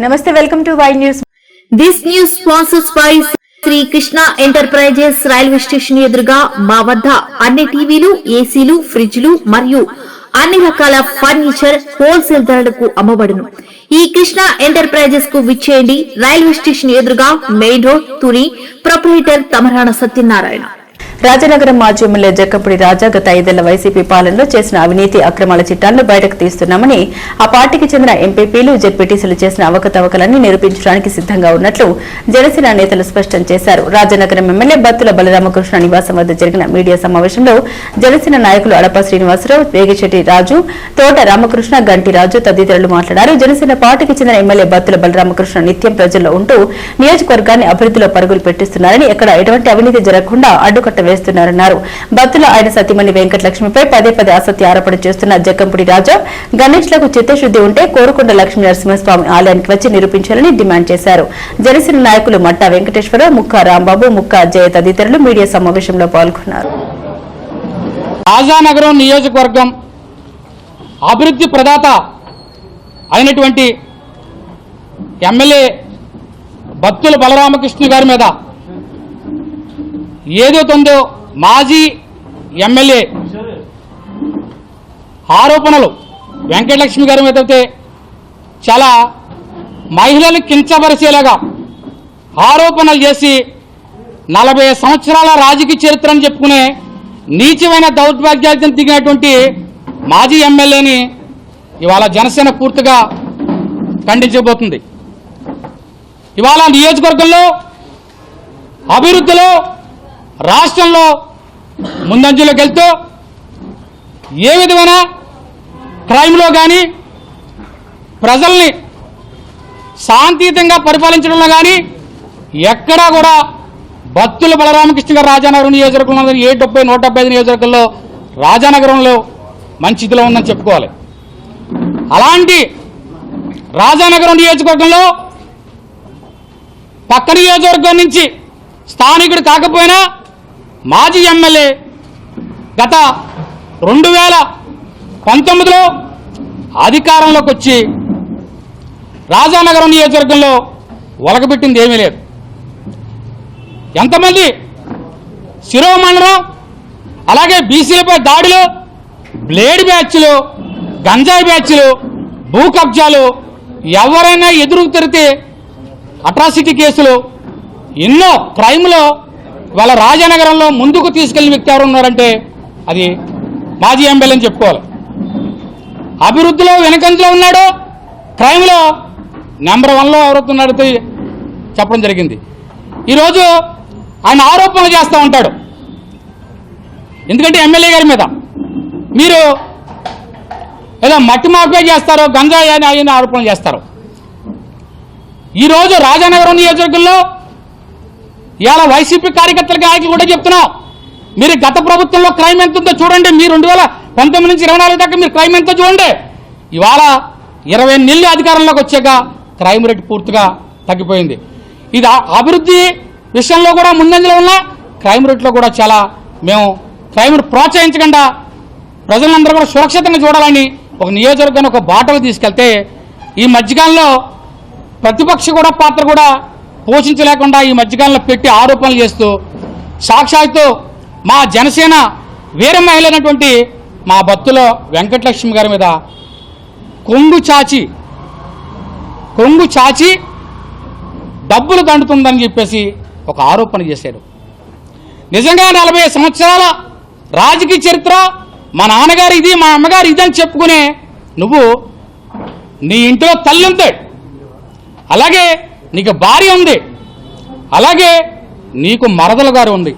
Namaste, welcome to Y News. This news sponsors by Shri Krishna enterprises railway station ఎదురుగా మా వద్ద అన్ని టీవీలు, ఏసీలు, ఫ్రిడ్జ్లు మరియు అన్ని రకాల ఫర్నిచర్ హోల్సేల్ ధరలకు అమ్మబడును. ఈ కృష్ణ ఎంటర్ప్రైజెస్ కు విచ్చేయండి. రైల్వే స్టేషన్ ఎదురుగా main road, Tuni. Proprietor Tamarana Satyanarayana. Rajanagaram మాజీ ఎమ్మెల్యే జక్కంపూడి రాజా గత 5 ఏళ్ల వైసీపీ పాలనలో చేసిన అవినీతి అక్రమాల చిట్టాలను బయటకు తీస్తున్నామని, ఆ పార్టీకి చెందిన ఎంపీపీలు, జెడ్పీటీసీలు చేసిన అవకతవకలన్నీ నిరూపించడానికి సిద్దంగా ఉన్నట్లు జనసేన నేతలు స్పష్టం చేశారు. రాజనగరం ఎమ్మెల్యే బత్తుల బలరామకృష్ణ నివాసం వద్ద జరిగిన మీడియా సమావేశంలో జనసేన నాయకులు అడప శ్రీనివాసరావు, వేగిచెట్టి రాజు, తోట రామకృష్ణ, గంటి రాజు తదితరులు మాట్లాడారు. జనసేన పార్టీకి చెందిన ఎమ్మెల్యే బత్తుల బలరామకృష్ణ నిత్యం ప్రజల్లో ఉంటూ నియోజకవర్గాన్ని అభివృద్ధిలో పరుగులు పెట్టిస్తున్నారని, ఎక్కడ ఎటువంటి అవినీతి జరగకుండా అడ్డుకట్ట వేస్తున్నారన్నారు. బత్తుల ఆయన సతీమణి వెంకటలక్ష్మిపై పదే అసత్య ఆరోపణ చేస్తున్న జక్కంపూడి రాజా, గణేష్లకు చిత్తశుద్ది ఉంటే కోరుకొండ లక్ష్మీ నరసింహస్వామి ఆలయానికి వచ్చి నిరూపించాలని డిమాండ్ చేశారు. జనసేన నాయకులు మట్టా వెంకటేశ్వరరావు, ముక్కా రాంబాబు, ముక్కా అజయ్ తదితరులు మీడియా సమావేశంలో పాల్గొన్నారు. రాజానగరం నియోజకవర్గం అభివృద్ధి ప్రదాత అయినటువంటి ఎమ్మెల్యే బత్తుల బలరామకృష్ణ గారి మీద ఏదైతుందో మాజీ ఎమ్మెల్యే ఆరోపణలు వెంకటలక్ష్మి గారి మీద అయితే చాలా మహిళలు కించపరిచేలాగా ఆరోపణలు చేసి 40 సంవత్సరాల రాజకీయ చరిత్రను చెప్పుకునే నీచమైన దౌర్భాగ్యార్థం దిగినటువంటి మాజీ ఎమ్మెల్యేని ఇవాళ జనసేన పూర్తిగా ఖండించబోతుంది. ఇవాళ నియోజకవర్గంలో అభివృద్ధిలో రాష్ట్రంలో ముందంజలోకి వెళ్తూ ఏ విధమైన క్రైమ్లో కానీ ప్రజల్ని శాంతియుతంగా పరిపాలించడంలో కానీ ఎక్కడా కూడా బత్తుల బలరామకృష్ణ గారు రాజానగరం నియోజకవర్గంలో 70, 175 నియోజకవర్గంలో రాజానగరంలో మంచి ఇదిలో ఉందని చెప్పుకోవాలి. అలాంటి రాజానగరం నియోజకవర్గంలో పక్క నియోజకవర్గం నుంచి స్థానికుడు కాకపోయినా మాజీ ఎమ్మెల్యే గత 2019లో అధికారంలోకి వచ్చి రాజానగరం నియోజకవర్గంలో ఒలగబెట్టింది ఏమీ లేదు. ఎంతమంది శిరోమండలం, అలాగే బీసీలపై దాడులు, బ్లేడ్ బ్యాచ్లు, గంజాయి బ్యాచ్లు, భూ కబ్జాలు, ఎవరైనా ఎదురు తిరిగితే అట్రాసిటీ కేసులు, ఎన్నో క్రైమ్లో వాళ్ళ రాజానగరంలో ముందుకు తీసుకెళ్లిన వ్యక్తి ఎవరు ఉన్నారంటే అది మాజీ ఎమ్మెల్యే అని చెప్పుకోవాలి. అభివృద్ధిలో వెనకంజలో ఉన్నాడు, క్రైమ్లో నెంబర్ 1లో ఎవరుతున్నాడు చెప్పడం జరిగింది. ఈరోజు ఆయన ఆరోపణలు చేస్తూ ఉంటాడు. ఎందుకంటే ఎమ్మెల్యే గారి మీద మీరు ఏదో మట్టి మాఫియా చేస్తారో, గంజాయి అని ఆయన ఆరోపణలు చేస్తారు. ఈరోజు రాజానగరం నియోజకవర్గంలో ఇవాళ వైసీపీ కార్యకర్తలకి నాయకులు కూడా చెప్తున్నాం, మీరు గత ప్రభుత్వంలో క్రైమ్ ఎంత ఉందో చూడండి. మీరు 2019 నుంచి 24 దాకా మీరు క్రైమ్ ఎంతో చూడండి. ఇవాళ 20 నెలలు అధికారంలోకి వచ్చాక క్రైమ్ రేట్ పూర్తిగా తగ్గిపోయింది. ఇది అభివృద్ధి విషయంలో కూడా ముందంజలో ఉన్న క్రైమ్ రేట్లో కూడా చాలా మేము క్రైమ్ ప్రోత్సహించకుండా ప్రజలందరూ కూడా సురక్షితంగా చూడాలని ఒక నియోజకవర్గాన్ని ఒక బాటలు తీసుకెళ్తే ఈ మధ్యకాలంలో ప్రతిపక్ష కూడా పాత్ర కూడా పోషించలేకుండా ఈ మధ్యకాలంలో పెట్టి ఆరోపణలు చేస్తూ సాక్షాత్తు మా జనసేన వీర మహిళ అయినటువంటి మా బత్తుల వెంకటలక్ష్మి గారి మీద కొంగు చాచి డబ్బులు దండుతుందని చెప్పేసి ఒక ఆరోపణ చేశారు. నిజంగా 40 సంవత్సరాల రాజకీయ చరిత్ర, మా నాన్నగారు ఇది, మా అమ్మగారు ఇది అని చెప్పుకునే నువ్వు, నీ ఇంట్లో తల్లి ఉంది, అలాగే నీకు భార్య ఉంది, అలాగే నీకు మరదలు గారు ఉంది.